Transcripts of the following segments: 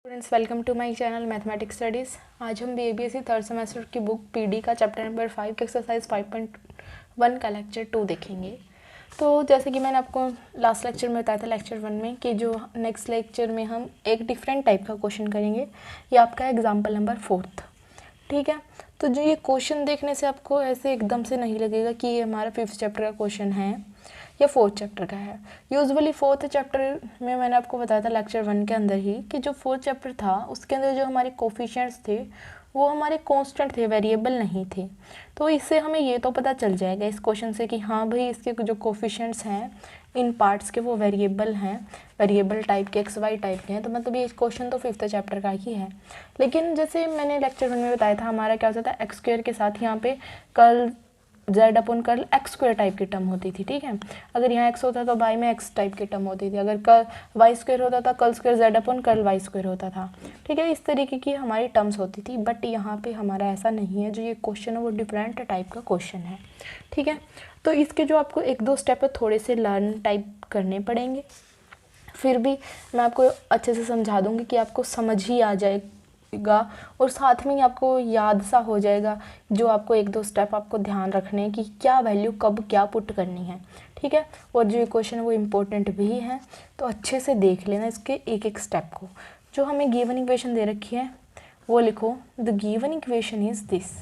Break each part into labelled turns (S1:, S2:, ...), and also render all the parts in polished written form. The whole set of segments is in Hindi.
S1: Students, welcome to my channel mathematics studies. आज हम बीएबीएससी थर्ड सेमेस्टर की बुक पीडी का चैप्टर नंबर 5 एक्सरसाइज 5.1 का लेक्चर 2 देखेंगे। तो जैसे कि मैंने आपको लास्ट लेक्चर में बताया था लेक्चर 1 में कि जो नेक्स्ट लेक्चर में हम एक डिफरेंट टाइप का क्वेश्चन करेंगे। ये आपका एग्जाम्पल नंबर 4, ठीक है। तो जो ये क्वेश्चन देखने से आपको ऐसे एकदम से नहीं लगेगा कि ये हमारा 5th चैप्टर का क्वेश्चन है या 4th चैप्टर का है। यूजुअली 4th चैप्टर में मैंने आपको बताया था लेक्चर 1 के अंदर ही कि जो 4th चैप्टर था उसके अंदर जो हमारे कोफिशिएंट्स थे वो हमारे कांस्टेंट थे, वेरिएबल नहीं थे। तो इससे हमें ये तो पता चल जाएगा इस क्वेश्चन से कि हाँ भाई, इसके जो कोफिशिएंट्स हैं इन पार्ट्स के वो वेरिएबल हैं, वेरिएबल टाइप के, एक्स वाई टाइप के हैं। तो मतलब ये क्वेश्चन तो 5th चैप्टर का ही है। लेकिन जैसे मैंने लेक्चर 1 में बताया था हमारा क्या होता था, एक्स स्क्वायर के साथ यहाँ पे curl Z upon curl X square type की टर्म होती थी, ठीक है। अगर यहाँ एक्स होता तो वाई में एक्स टाइप की टर्म होती थी। अगर कर्ल वाई स्क्वायर होता था curl square Z upon curl Y square होता था, ठीक है। इस तरीके की हमारी टर्म्स होती थी। बट यहाँ पे हमारा ऐसा नहीं है। जो ये क्वेश्चन है वो डिफरेंट टाइप का क्वेश्चन है, ठीक है। तो इसके जो आपको 1-2 स्टेप है थोड़े से लर्न टाइप करने पड़ेंगे। फिर भी मैं आपको अच्छे से समझा दूँगी कि आपको समझ ही आ जाएगा और साथ में ही आपको याद सा हो जाएगा। जो आपको 1-2 स्टेप आपको ध्यान रखने हैं कि क्या वैल्यू कब क्या पुट करनी है, ठीक है। और जो क्वेश्चन है वो इम्पोर्टेंट भी है, तो अच्छे से देख लेना इसके एक स्टेप को। जो हमें गिवन इक्वेशन दे रखी है वो लिखो, the given equation is this.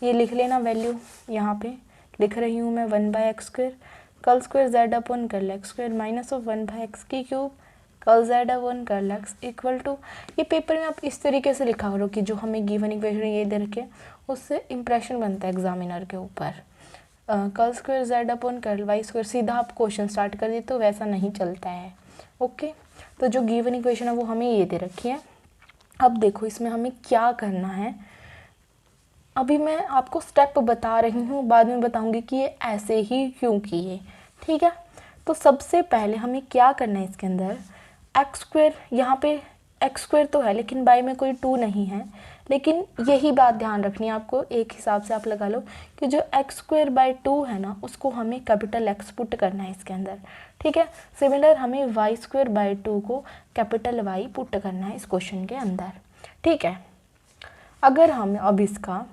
S1: ये लिख लेना वैल्यू, यहाँ पे लिख रही हूँ मैं 1/x square curl square Z upon curl X square minus of 1/x की cube curl Z upon curl X equal to. ये पेपर में आप इस तरीके से लिखा करो कि जो हमें गिवन इक्वेशन ये दे रखे उससे इंप्रेशन बनता है एग्जामिनर के ऊपर। Curl square Z upon curl Y square सीधा आप क्वेश्चन स्टार्ट कर दी तो वैसा नहीं चलता है, ओके। तो जो गिवन इक्वेशन है वो हमें ये दे रखी है। अब देखो इसमें हमें क्या करना है। अभी मैं आपको स्टेप बता रही हूँ, बाद में बताऊँगी कि ये ऐसे ही क्यों किए, ठीक है। तो सबसे पहले हमें क्या करना है इसके अंदर, एक्स स्क्वायर, यहाँ पे एक्स स्क्वायर तो है लेकिन बाई में कोई 2 नहीं है। लेकिन यही बात ध्यान रखनी है आपको, एक हिसाब से आप लगा लो कि जो एक्स स्क्वायर बाई 2 है ना उसको हमें कैपिटल एक्स पुट करना है इसके अंदर, ठीक है। सिमिलर हमें वाई स्क्वायर बाई 2 को कैपिटल वाई पुट करना है इस क्वेश्चन के अंदर, ठीक है। अगर हम अब इसका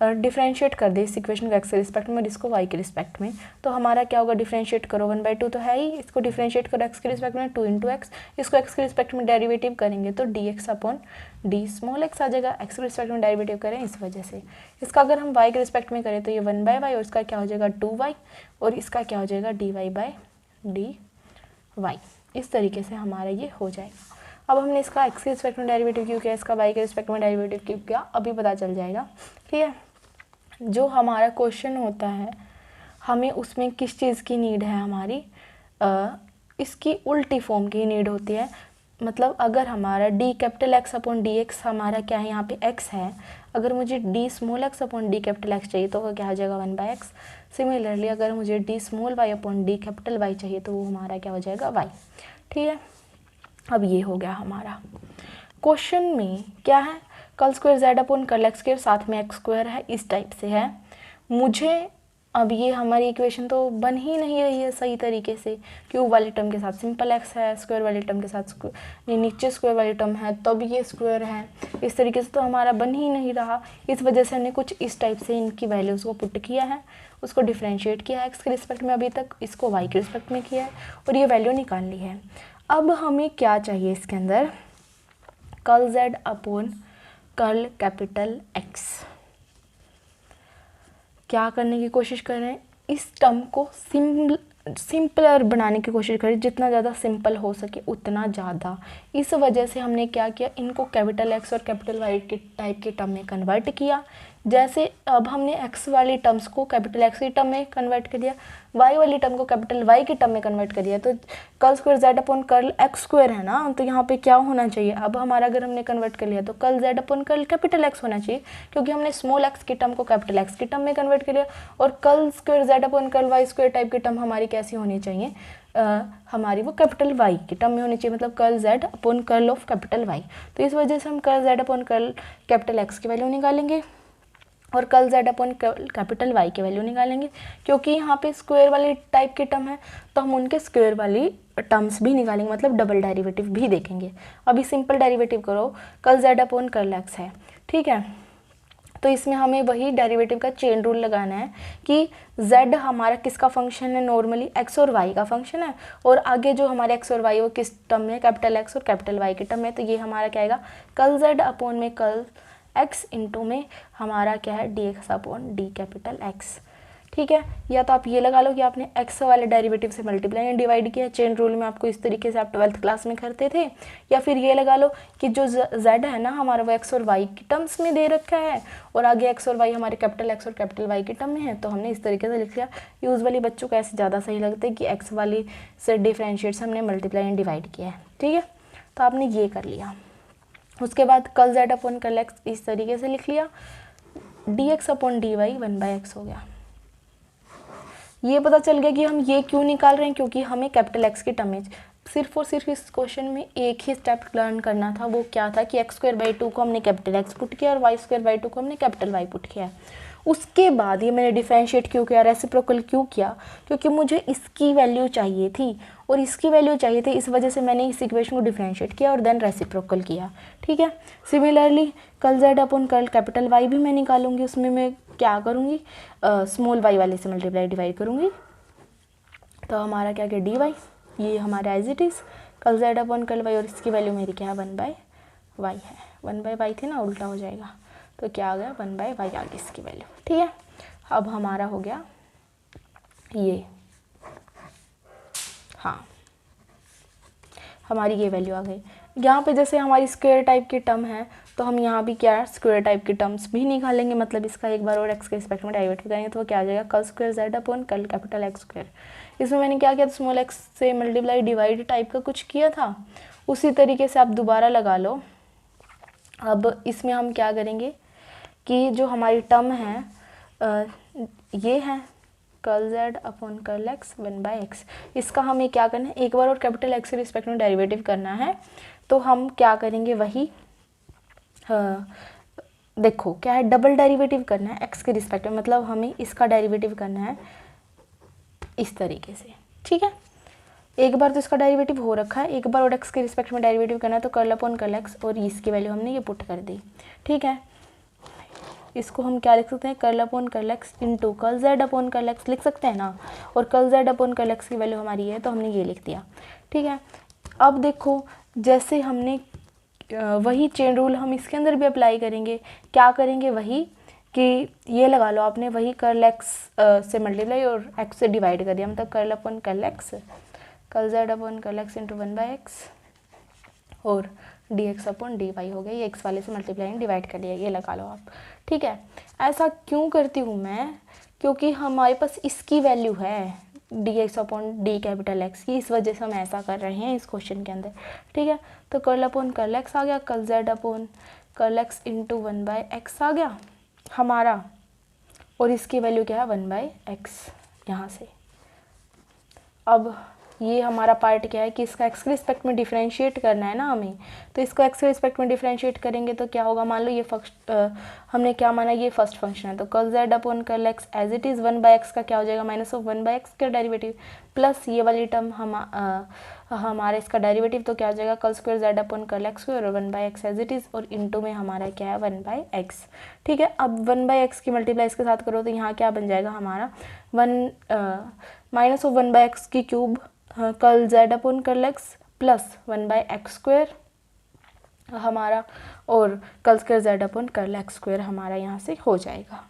S1: डिफ्रेंशिएट कर दे इस इक्वेशन को एक्स के रिस्पेक्ट में और इसको वाई के रिस्पेक्ट में, तो हमारा क्या होगा, डिफ्रेंशिएट करो 1/2 तो है ही, इसको डिफ्रेंशिएट करो एक्स के रिस्पेक्ट में 2 × एक्स, इसको एक्स के रिस्पेक्ट में डेरिवेटिव करेंगे तो dx upon d small x आ जाएगा। एक्स के रिस्पेक्ट में डेरिवेटिव करें इस वजह से। इसका अगर हम वाई के रिस्पेक्ट में करें तो ये 1/y और इसका क्या हो जाएगा 2y और इसका क्या हो जाएगा dy/dy। इस तरीके से हमारा ये हो जाएगा। अब हमने इसका एक्स के रिस्पेक्ट में डेरिवेटिव क्यों किया, इसका वाई के रिस्पेक्ट में डेरिवेटिव क्यों किया, अभी पता चल जाएगा, ठीक है। जो हमारा क्वेश्चन होता है हमें उसमें किस चीज़ की नीड है, हमारी इसकी उल्टी फॉर्म की नीड होती है। मतलब अगर हमारा D capital x upon D x हमारा क्या है, यहाँ पे एक्स है, अगर मुझे D small x upon D capital x चाहिए तो वो क्या हो जाएगा 1/x। सिमिलरली अगर मुझे D small Y upon D capital Y चाहिए तो वो हमारा क्या हो जाएगा वाई, ठीक है। अब ये हो गया हमारा क्वेश्चन में क्या है, curl square Z upon curl X square साथ में एक्स स्क्वायर है, इस टाइप से है। मुझे अब ये हमारी इक्वेशन तो बन ही नहीं रही है सही तरीके से। क्यूब वाली टर्म के साथ सिंपल एक्स है, स्क्वायर वाली टर्म के साथ ये नीचे स्क्वायर वाली टर्म है तब ये स्क्वायर है, इस तरीके से तो हमारा बन ही नहीं रहा। इस वजह से हमने कुछ इस टाइप से इनकी वैल्यूज़ को पुट किया है, उसको डिफ्रेंशिएट किया है एक्स के रिस्पेक्ट में अभी तक, इसको वाई के रिस्पेक्ट में किया है और ये वैल्यू निकाल ली है। अब हमें क्या चाहिए इसके अंदर, curl Z upon curl capital x. क्या करने की कोशिश कर रहे हैं, इस टर्म को सिंपलर बनाने की कोशिश करें, जितना ज़्यादा सिंपल हो सके उतना ज़्यादा। इस वजह से हमने क्या किया, इनको कैपिटल एक्स और कैपिटल वाई के टाइप के टर्म में कन्वर्ट किया। जैसे अब हमने एक्स वाली टर्म्स को कैपिटल एक्स की टर्म में कन्वर्ट कर दिया, वाई वाली टर्म को कैपिटल वाई की टर्म में कन्वर्ट कर दिया, तो curl square Z upon curl X square है ना, तो यहाँ पे क्या होना चाहिए, अब हमारा अगर हमने कन्वर्ट कर लिया तो curl Z upon curl capital X होना चाहिए, क्योंकि हमने स्मॉल एक्स की टर्म को कैपिटल एक्स की टर्म में कन्वर्ट कर लिया। और curl square Z upon curl Y square type की टर्म हमारी कैसी होनी चाहिए, हमारी वो कैपिटल वाई की टर्म में होनी चाहिए, मतलब curl Z upon curl of capital Y. तो इस वजह से हम curl Z upon curl capital X की वैल्यू निकालेंगे और curl z upon capital Y की वैल्यू निकालेंगे, क्योंकि यहाँ पे स्क्वायर वाली टाइप की टर्म है तो हम उनके स्क्वायर वाली टर्म्स भी निकालेंगे, मतलब डबल डेरिवेटिव भी देखेंगे। अभी सिंपल डेरिवेटिव करो, curl z upon curl x है, ठीक है। तो इसमें हमें वही डेरिवेटिव का चेन रूल लगाना है कि z हमारा किसका फंक्शन है, नॉर्मली x और y का फंक्शन है, और आगे जो हमारे x और y वो किस टर्म में, कैपिटल X और कैपिटल Y की टर्म में। तो ये हमारा क्या आएगा, कर्ल z अपॉन में कर्ल x इंटू में हमारा क्या है dx upon D capital X, ठीक है। या तो आप ये लगा लो कि आपने x वाले डेरिवेटिव से मल्टीप्लाई एंड डिवाइड किया, चेन रूल में आपको इस तरीके से आप 12th क्लास में करते थे। या फिर ये लगा लो कि जो z है ना हमारा वो x और y की टर्म्स में दे रखा है, और आगे x और y हमारे कैपिटल X और कैपिटल Y की टर्म में है, तो हमने इस तरीके से लिख लिया। यूजुअली बच्चों को ऐसे ज़्यादा सही लगता है कि x वाली से डिफ्रेंशिएट से हमने मल्टीप्लाई एंड डिवाइड किया है, ठीक है। तो आपने ये कर लिया। उसके बाद curl z upon curl x इस तरीके से लिख लिया, dx अपॉन dy 1/x हो गया। ये पता चल गया कि हम ये क्यों निकाल रहे हैं, क्योंकि हमें कैपिटल X की टर्म में सिर्फ और सिर्फ इस क्वेश्चन में एक ही स्टेप लर्न करना था। वो क्या था कि x² 2 को हमने कैपिटल X पुट किया और y² 2 को हमने कैपिटल Y पुट किया। उसके बाद ये मैंने डिफरेंशिएट क्यों किया, रेसिप्रोकल क्यों किया, क्योंकि मुझे इसकी वैल्यू चाहिए थी और इसकी वैल्यू चाहिए थी, इस वजह से मैंने इस इक्वेशन को डिफरेंशिएट किया और देन रेसिप्रोकल किया, ठीक है। Similarly curl z upon curl capital Y भी मैं निकालूंगी, उसमें मैं क्या करूँगी, स्मॉल y वाले से मल्टीप्लाई डिवाइड करूँगी। तो हमारा क्या क्या dy, ये हमारा as it is curl z upon curl y, और इसकी वैल्यू मेरी क्या है 1/y है, 1/y थी ना, उल्टा हो जाएगा, तो क्या आ गया 1/y आ गई इसकी वैल्यू, ठीक है। अब हमारा हो गया ये, हाँ हमारी ये वैल्यू आ गई। यहाँ पे जैसे हमारी स्क्वायर टाइप की टर्म है तो हम यहाँ भी क्या स्क्वायर टाइप की टर्म्स भी निकालेंगे, मतलब इसका एक बार और x के रिस्पेक्ट में डेरिवेटिव करेंगे तो वो क्या आ जाएगा curl square z upon curl capital X square. इसमें मैंने क्या किया, स्मॉल x से मल्टीप्लाई डिवाइड टाइप का कुछ किया था, उसी तरीके से आप दोबारा लगा लो। अब इसमें हम क्या करेंगे कि जो हमारी टर्म है ये है curl z upon curl x 1/x, इसका हमें क्या करना है, एक बार और कैपिटल X के रिस्पेक्ट में डेरिवेटिव करना है। तो हम क्या करेंगे, वही देखो क्या है, डबल डेरिवेटिव करना है x के रिस्पेक्ट में, मतलब हमें इसका डेरिवेटिव करना है इस तरीके से, ठीक है। एक बार तो इसका डेरिवेटिव हो रखा है, एक बार और x के रिस्पेक्ट में डेरिवेटिव करना है, तो कर्ल अपॉन कर्ल x और इसकी वैल्यू हमने ये पुट कर दी, ठीक है। इसको हम क्या लिख सकते हैं, curl upon curl x into curl z upon curl x लिख सकते हैं ना, और curl z upon curl x की वैल्यू हमारी है तो हमने ये लिख दिया, ठीक है। अब देखो जैसे हमने वही चेन रूल हम इसके अंदर भी अप्लाई करेंगे, क्या करेंगे, वही कि ये लगा लो आपने वही कर्ल एक्स से मल्टीप्लाई और x से डिवाइड कर दिया, मतलब curl upon curl x curl z upon curl x into 1/x और dx अपॉन dy हो गया, ये x वाले से मल्टीप्लाई एंड डिवाइड कर दिया, ये लगा लो आप, ठीक है। ऐसा क्यों करती हूँ मैं, क्योंकि हमारे पास इसकी वैल्यू है dx upon D capital x की, इस वजह से हम ऐसा कर रहे हैं इस क्वेश्चन के अंदर, ठीक है। तो कर्ल अपॉन कर्ल x आ गया, curl z upon curl x into 1/x आ गया हमारा, और इसकी वैल्यू क्या है 1/x यहाँ से। अब ये हमारा पार्ट क्या है कि इसका x के रिस्पेक्ट में डिफरेंशिएट करना है ना हमें, तो इसको x के रिस्पेक्ट में डिफरेंशिएट करेंगे तो क्या होगा, मान लो ये फर्स्ट हमने क्या माना, ये फर्स्ट फंक्शन है, तो curl z upon curl x as it is 1/x का क्या हो जाएगा, माइनस ऑफ 1/x का डेरिवेटिव प्लस ये वाली टर्म हमारा इसका डेरिवेटिव, तो क्या हो जाएगा curl square z upon curl x square और 1/x एज इट इज़, और इंटू में हमारा क्या है 1/x, ठीक है। अब 1/x की मल्टीप्लाई इसके साथ करो तो यहाँ क्या बन जाएगा हमारा माइनस ऑफ 1/x की cube curl z upon curl x plus 1/x square हमारा, और curl square z upon curl x square हमारा यहाँ से हो जाएगा,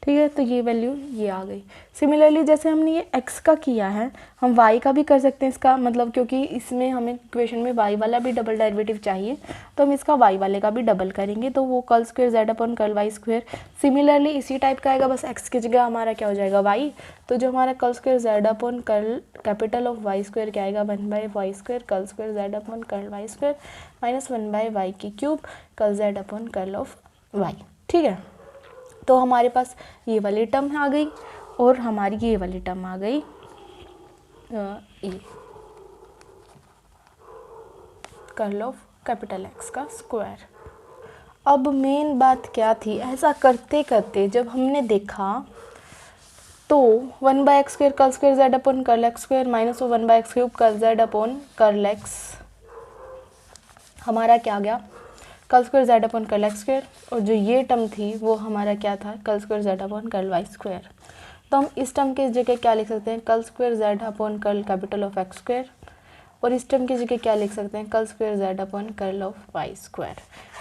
S1: ठीक है। तो ये वैल्यू ये आ गई। सिमिलरली जैसे हमने ये x का किया है, हम y का भी कर सकते हैं इसका, मतलब क्योंकि इसमें हमें इक्वेशन में y वाला भी डबल डेरिवेटिव चाहिए, तो हम इसका y वाले का भी डबल करेंगे, तो वो curl square z upon curl y square similarly इसी टाइप का आएगा, बस x की जगह हमारा क्या हो जाएगा y, तो जो हमारा curl square z upon curl capital of y square क्या आएगा 1/y square curl square z upon curl y square minus 1/y की cube curl z upon curl of y, ठीक है। तो हमारे पास ये वाली टर्म आ गई और हमारी ये वाली टर्म आ गई, ये कर्ल ऑफ कैपिटल X का स्क्वायर। अब मेन बात क्या थी, ऐसा करते करते जब हमने देखा तो 1/x² curl square z upon curl x square minus 1/x³ curl z upon curl x हमारा क्या आ गया, curl square z upon curl x square, और जो ये टर्म थी वो हमारा क्या था, curl square z upon curl y square. तो हम इस टर्म के जगह क्या लिख सकते हैं, curl square z upon curl capital of x square, और इस टर्म की जगह क्या लिख सकते हैं, curl square z upon curl of y square.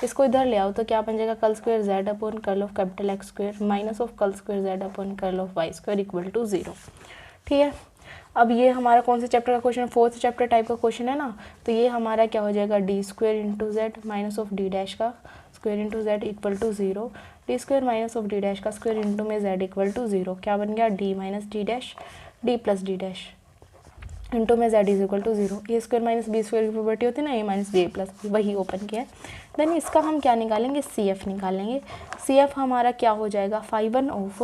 S1: इसको इधर ले आओ तो क्या बन जाएगा, curl square z upon curl of capital x square minus of curl square z upon curl of y square equal to 0। ठीक है, अब ये हमारा कौन से चैप्टर का क्वेश्चन है, 4th चैप्टर टाइप का क्वेश्चन है ना, तो ये हमारा क्या हो जाएगा, d square into z minus of d dash का square into z equal to 0, d square minus of d dash का स्क्वायर इंटू में जेड इक्वल टू 0, क्या बन गया, d minus d dash d plus d dash into में z is equal to 0। A square minus b square की प्रॉपर्टी होती है ना, ए माइनस बी प्लस, वही ओपन किया है। देन इसका हम क्या निकालेंगे, सी एफ निकालेंगे। सी एफ हमारा क्या हो जाएगा, 5/1 ऑफ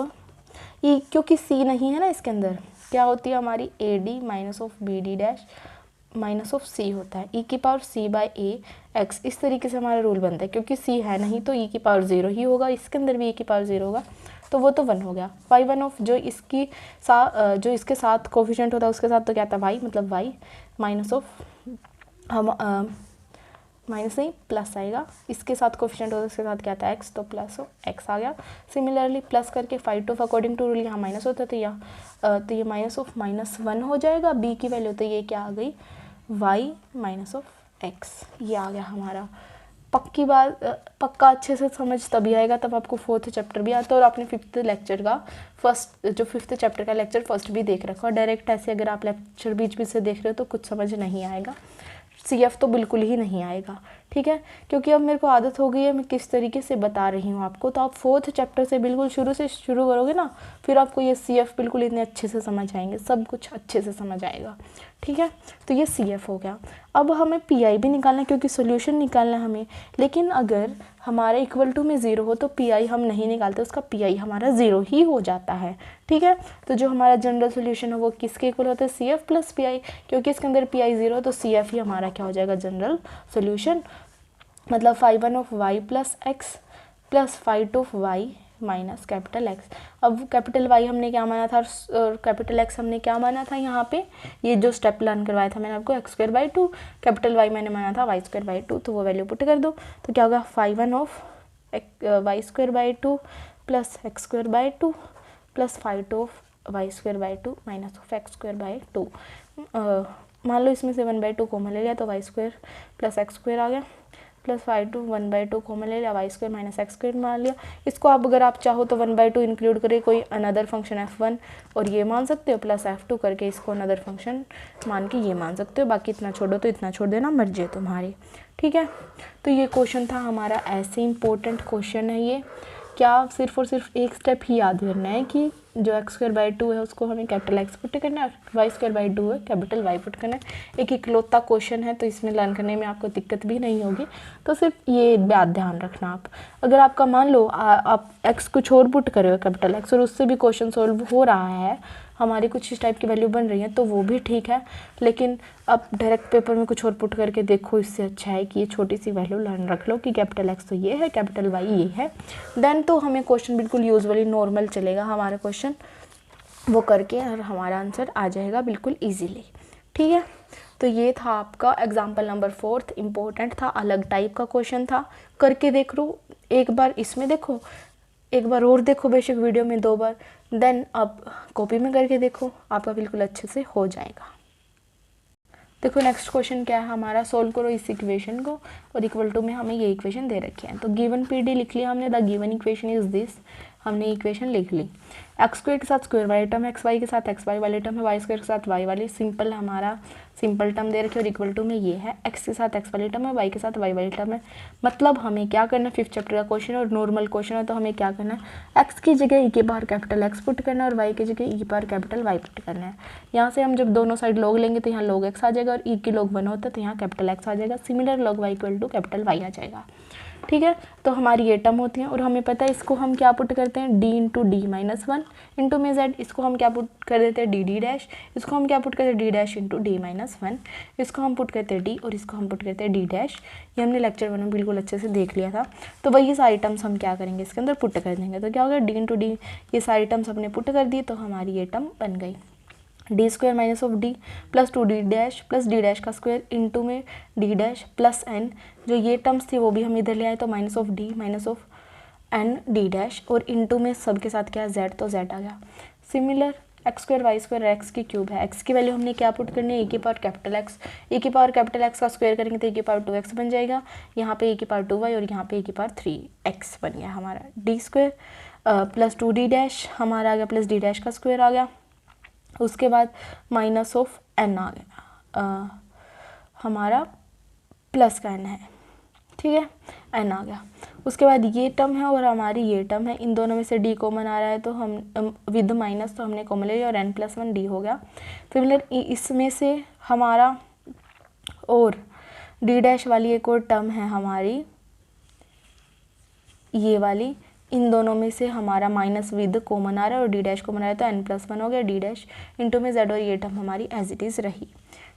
S1: ई, क्योंकि सी नहीं है ना इसके अंदर, क्या होती है हमारी a d minus of b d dash minus of c होता है, ई की power c by a x. इस तरीके से हमारा रूल बनता है, क्योंकि सी है नहीं तो ई की पावर 0 ही होगा, इसके अंदर भी ई की पावर 0 होगा, तो वो तो 1 हो गया। 5/1 ऑफ जो इसके साथ कोफिशिएंट होता है उसके साथ तो क्या था वाई, मतलब वाई माइनस ऑफ हम माइनस नहीं प्लस आएगा, इसके साथ कोफिशिएंट होता है उसके साथ क्या था एक्स, तो प्लस एक्स आ गया। सिमिलरली प्लस करके 5/2 अकॉर्डिंग टू रूल यहाँ माइनस होता है तो ये माइनस ऑफ -1 हो जाएगा, बी की वैल्यू तो ये क्या आ गई, वाई माइनस ऑफ एक्स, ये आ गया हमारा। पक्की बात, पक्का अच्छे से समझ तभी आएगा तब आपको 4th चैप्टर भी आता है, और आपने 5th लेक्चर का जो 5th चैप्टर का लेक्चर फर्स्ट भी देख रखा, और डायरेक्ट ऐसे अगर आप लेक्चर बीच बीच से देख रहे हो तो कुछ समझ नहीं आएगा, सी एफ तो बिल्कुल ही नहीं आएगा। ठीक है, क्योंकि अब मेरे को आदत हो गई है मैं किस तरीके से बता रही हूँ आपको, तो आप 4th चैप्टर से बिल्कुल शुरू करोगे ना, फिर आपको ये सी एफ बिल्कुल इतने अच्छे से समझ आएंगे, सब कुछ अच्छे से समझ आएगा। ठीक है, तो ये सी एफ हो गया। अब हमें पी आई भी निकालना है, क्योंकि सोल्यूशन निकालना है हमें, लेकिन अगर हमारा इक्वल टू में 0 हो तो पी आई हम नहीं निकालते, उसका पी आई हमारा 0 ही हो जाता है। ठीक है, तो जो हमारा जनरल सोल्यूशन है वो किसके इक्वल होता है, C F plus P I, क्योंकि इसके अंदर पी आई 0 है तो सी एफ ही हमारा क्या हो जाएगा, जनरल सोल्यूशन, मतलब 5/1 of Y plus X plus 5/2 of Y minus capital X. अब कैपिटल वाई हमने क्या माना था और कैपिटल एक्स हमने क्या माना था, यहाँ पे ये जो स्टेप लर्न करवाया था मैंने आपको, x²/2, कैपिटल वाई मैंने माना था y²/2, तो वो वैल्यू पुट कर दो तो क्या होगा, 5/1 of y²/2 plus x²/2 plus 5/2 of y²/2 minus of x²/2। मान लो इसमें से 1/2 कॉमन ले लिया तो y² प्लस x² आ गया, प्लस 5/2 1/2 कॉमन ले लिया, y² माइनस x² मान लिया। इसको आप अगर आप चाहो तो 1/2 इंक्लूड करके कोई अनदर फंक्शन f1 और ये मान सकते हो, प्लस f2 करके इसको अनदर फंक्शन मान के ये मान सकते हो, बाकी इतना छोड़ो तो इतना छोड़ देना, मर्जी है तुम्हारी। ठीक है, तो ये क्वेश्चन था हमारा, ऐसे इंपॉर्टेंट क्वेश्चन है ये। क्या सिर्फ और सिर्फ एक स्टेप ही याद करना है कि जो x²/2 है उसको हमें कैपिटल x पुट करना है, y²/2 है कैपिटल y पुट करना है। एक इकलौता क्वेश्चन है तो इसमें लर्न करने में आपको दिक्कत भी नहीं होगी, तो सिर्फ ये बात ध्यान रखना आप। अगर आपका मान लो आप x कुछ और पुट करे हो कैपिटल x और उससे भी क्वेश्चन सॉल्व हो रहा है, हमारी कुछ इस टाइप की वैल्यू बन रही है तो वो भी ठीक है, लेकिन आप डायरेक्ट पेपर में कुछ और पुट करके देखो, इससे अच्छा है कि ये छोटी सी वैल्यू लर्न रख लो कि कैपिटल एक्स तो ये है, कैपिटल वाई ये है, देन तो हमें क्वेश्चन बिल्कुल यूजुअली नॉर्मल चलेगा हमारा क्वेश्चन, वो करके और हमारा आंसर आ जाएगा बिल्कुल ईजीली। ठीक है, तो ये था आपका एग्जाम्पल नंबर 4th, इम्पोर्टेंट था, अलग टाइप का क्वेश्चन था, करके देख लो एक बार, इसमें देखो एक बार और देखो, बेशक वीडियो में 2 बार, देन आप कॉपी में करके देखो, आपका बिल्कुल अच्छे से हो जाएगा। देखो नेक्स्ट क्वेश्चन क्या है हमारा, सोल्व करो इस इक्वेशन को और इक्वल टू में हमें ये इक्वेशन दे रखे हैं। तो गिवन पीडी लिख लिया हमने, the given equation is this, हमने इक्वेशन लिख ली। x² के साथ स्क्वायर वाली टर्म है, xy के साथ xy वाली टर्म है, y² के साथ y वाली सिंपल हमारा सिंपल टर्म दे रखी है और इक्वल टू में ये है, x के साथ x वाली टर्म है, y के साथ y वाली टर्म है। मतलब हमें क्या करना है, 5th चैप्टर का क्वेश्चन है और नॉर्मल क्वेश्चन है, तो हमें क्या करना है, x की जगह e के बाहर कैपिटल x पुट करना है और y की जगह e के बाहर कैपिटल y पुट करना है। यहाँ से हम जब दोनों साइड log लेंगे तो यहाँ log x आ जाएगा और e की log 1 होता है तो यहाँ कैपिटल x आ जाएगा, similar log y equal to capital y आ जाएगा। ठीक है, तो हमारी ये टर्म होती है और हमें पता है इसको हम क्या पुट करते हैं, d into D minus 1 into में z, इसको हम क्या पुट कर देते हैं डी डैश, इसको हम क्या पुट करते हैं डी डैश इंटू d-1, इसको हम पुट करते हैं d और इसको हम पुट करते हैं d डैश। ये हमने लेक्चर 1 में बिल्कुल अच्छे से देख लिया था। तो वही सारी टर्म्स हम क्या करेंगे इसके अंदर पुट कर देंगे। तो क्या होगा d इंटू डी, ये सारी टर्म्स हमने पुट कर दी तो हमारी ये टर्म बन गई D square minus of D plus 2d dash plus d dash का स्क्वायर इंटू में डी डैश प्लस n, जो ये टर्म्स थी वो भी हम इधर ले आए तो minus of D minus of n D dash और इंटू में सब के साथ क्या है z, तो z आ गया। Similar x square y square x की क्यूब है, एक्स की वैल्यू हमने क्या पुट करनी है ए की पावर कैपिटल एक्स, ए की पावर कैपिटल एक्स का स्क्वायर करेंगे तो ए की पावर 2x बन जाएगा, यहाँ पे ए की पावर 2y और यहाँ पे ए की पावर 3x बन गया हमारा। D square plus 2d dash हमारा आ गया प्लस डी डैश का स्क्वायर आ गया, उसके बाद माइनस ऑफ n आ गया, हमारा प्लस का n है, ठीक है, n आ गया। उसके बाद ये टर्म है और हमारी ये टर्म है, इन दोनों में से d कॉमन आ रहा है तो हम विद माइनस तो हमने कॉमन ले लिया और n+1 d हो गया। सिमिलर इसमें से हमारा और d डैश वाली एक और टर्म है हमारी ये वाली, इन दोनों में से हमारा माइनस विद कॉमन आ रहा है और डी डैश कॉमन आ रहा है तो n+1 हो गया डी डैश इंटू में z और ये टर्म हमारी एज इट इज़ रही,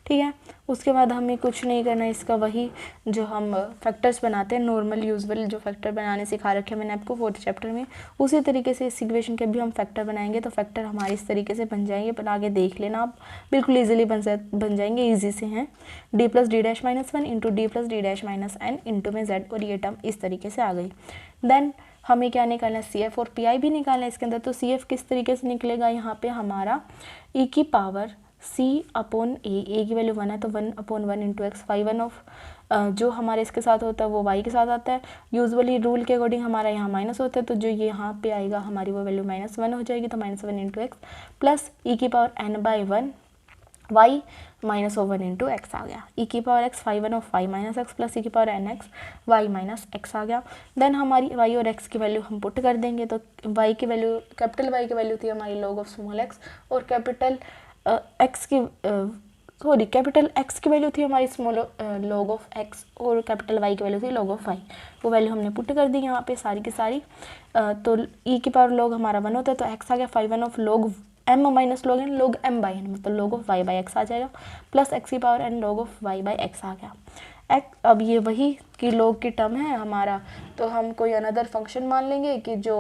S1: ठीक है। उसके बाद हमें कुछ नहीं करना है, इसका वही जो हम फैक्टर्स बनाते हैं नॉर्मल यूजुअल जो फैक्टर बनाने सिखा रखे हैं मैंने आपको 4th चैप्टर में, उसी तरीके से इस इक्वेशन के भी हम फैक्टर बनाएंगे तो फैक्टर हमारे इस तरीके से बन जाएंगे, पर आगे देख लेना आप, बिल्कुल ईजिली बन जाएंगे, ईजी से हैं। d plus d dash minus 1 into D plus d dash minus n into में z और ये टर्म इस तरीके से आ गई। देन हमें क्या निकालना है सी एफ और पी आई भी निकालना है इसके अंदर। तो सी एफ किस तरीके से निकलेगा, यहाँ पे हमारा e की पावर c अपॉन ए की वैल्यू 1 है तो 1/1 इंटू एक्स, 1 ऑफ जो हमारे इसके साथ होता है वो y के साथ आता है। यूजुअली रूल के अकॉर्डिंग हमारा यहाँ माइनस होता है तो जो ये यहाँ पे आएगा हमारी वो वैल्यू -1 हो जाएगी तो -1 इंटू एक्स प्लस e की power n/1 y minus 1 into x आ गया। e की power x 5 of y minus x plus e की power n x y minus x आ गया। देन हमारी y और x की वैल्यू हम पुट कर देंगे तो y की वैल्यू कैपिटल y की वैल्यू थी हमारी log ऑफ स्मॉल x और कैपिटल कैपिटल x की वैल्यू थी हमारी स्मॉल log ऑफ x और कैपिटल y की वैल्यू थी log ऑफ y। वो वैल्यू हमने पुट कर दी यहाँ पे सारी की सारी। तो e की पावर log हमारा 1 होता है तो x आ गया 5 of log m minus log n log m by n मतलब log of y by x आ जाएगा प्लस x की power n log of y by x आ गया। अब ये वही कि log की टर्म है हमारा तो हम कोई अनदर फंक्शन मान लेंगे कि जो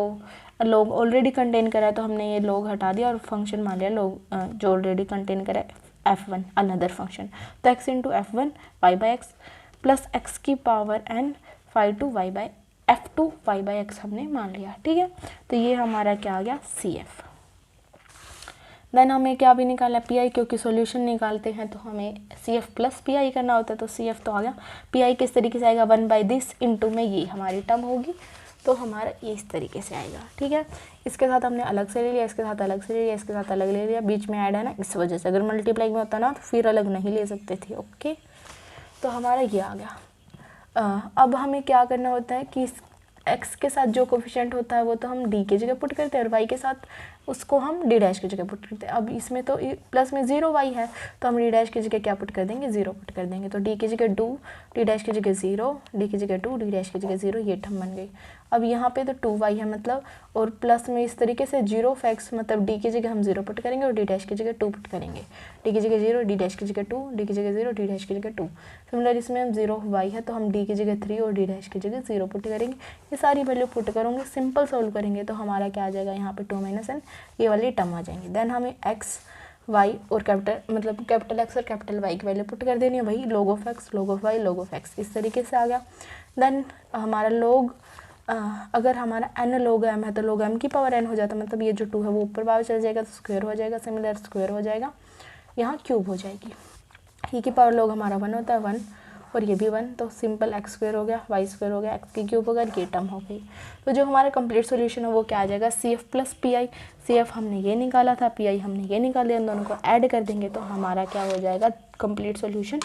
S1: log ऑलरेडी कंटेन करा है तो हमने ये log हटा दिया और फंक्शन मान लिया log जो ऑलरेडी कंटेन करा है f1 अनदर फंक्शन। तो x into f1 y by x plus x की power n 5 y by f2 y by x हमने मान लिया, ठीक है। तो ये हमारा क्या आ गया CF। देन हमें क्या भी निकालना है PI, क्योंकि सॉल्यूशन निकालते हैं तो हमें CF प्लस PI करना होता है तो CF तो आ गया। PI किस तरीके से आएगा 1/this इंटू में ये हमारी टर्म होगी तो हमारा ये इस तरीके से आएगा, ठीक है। इसके साथ हमने अलग से ले लिया, इसके साथ अलग से ले लिया, इसके साथ अलग ले लिया, बीच में ऐड है ना इस वजह से, अगर मल्टीप्लाई में होता ना तो फिर अलग नहीं ले सकते थे, ओके। तो हमारा ये आ गया। अब हमें क्या करना होता है कि x के साथ जो कोफिशिएंट होता है वो तो हम d की जगह पुट करते हैं और y के साथ उसको हम d डैश की जगह पुट करते हैं। अब इसमें तो प्लस में 0y है तो हम d डैश की जगह क्या पुट कर देंगे 0 पुट कर देंगे। तो d की जगह 2, d डैश की जगह 0, d की जगह 2, d डैश की जगह 0, ये टर्म बन गई। अब यहाँ पे तो 2y है मतलब और प्लस में इस तरीके से 0 ऑफ x मतलब d की जगह हम 0 पुट करेंगे और d डैश की जगह 2 पुट करेंगे। d की जगह 0, d डैश की जगह 2, d की जगह 0, d डैश की जगह 2। सिमिलर इसमें हम 0 ऑफ y है तो हम d की जगह 3 और d डैश की जगह 0 पुट करेंगे। ये सारी वैल्यू पुट करेंगे, सिंपल सोल्व करेंगे तो हमारा क्या आ जाएगा यहाँ पे 2 - n ये वाली टर्म आ जाएंगी। देन हमें x y और कैपिटल मतलब कैपिटल x और कैपिटल y की वैल्यू पुट कर देनी है, वही log of x log of y log of x इस तरीके से आ गया। देन हमारा log अगर हमारा n log m है तो log m की पावर n हो जाता है, मतलब ये जो 2 है वो ऊपर बाहर चल जाएगा तो स्क्वायर हो जाएगा, सिमिलर स्क्वायर हो जाएगा, यहाँ क्यूब हो जाएगी। e की पावर log हमारा 1 होता है 1 और ये भी 1 तो सिंपल x स्क्वायर हो गया y स्क्वायर हो गया x की क्यूब होगा ये टर्म हो गई। तो जो हमारा कंप्लीट सॉल्यूशन है वो क्या आ जाएगा CF प्लस PI। CF हमने ये निकाला था, PI हमने ये निकाल दिया, इन दोनों को ऐड कर देंगे तो हमारा क्या हो जाएगा कंप्लीट सॉल्यूशन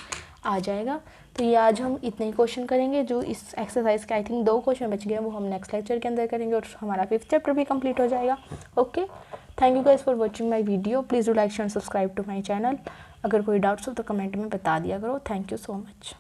S1: आ जाएगा। तो ये आज हम इतने ही क्वेश्चन करेंगे, जो इस एक्सरसाइज के आई थिंक 2 क्वेश्चन बच गए वो हम नेक्स्ट लेक्चर के अंदर करेंगे और हमारा 5th चैप्टर भी कंप्लीट हो जाएगा, okay. Thank you guys for watching my video, please do like share subscribe to my channel. अगर कोई डाउट्स हो तो कमेंट में बता दिया करो। Thank you so much.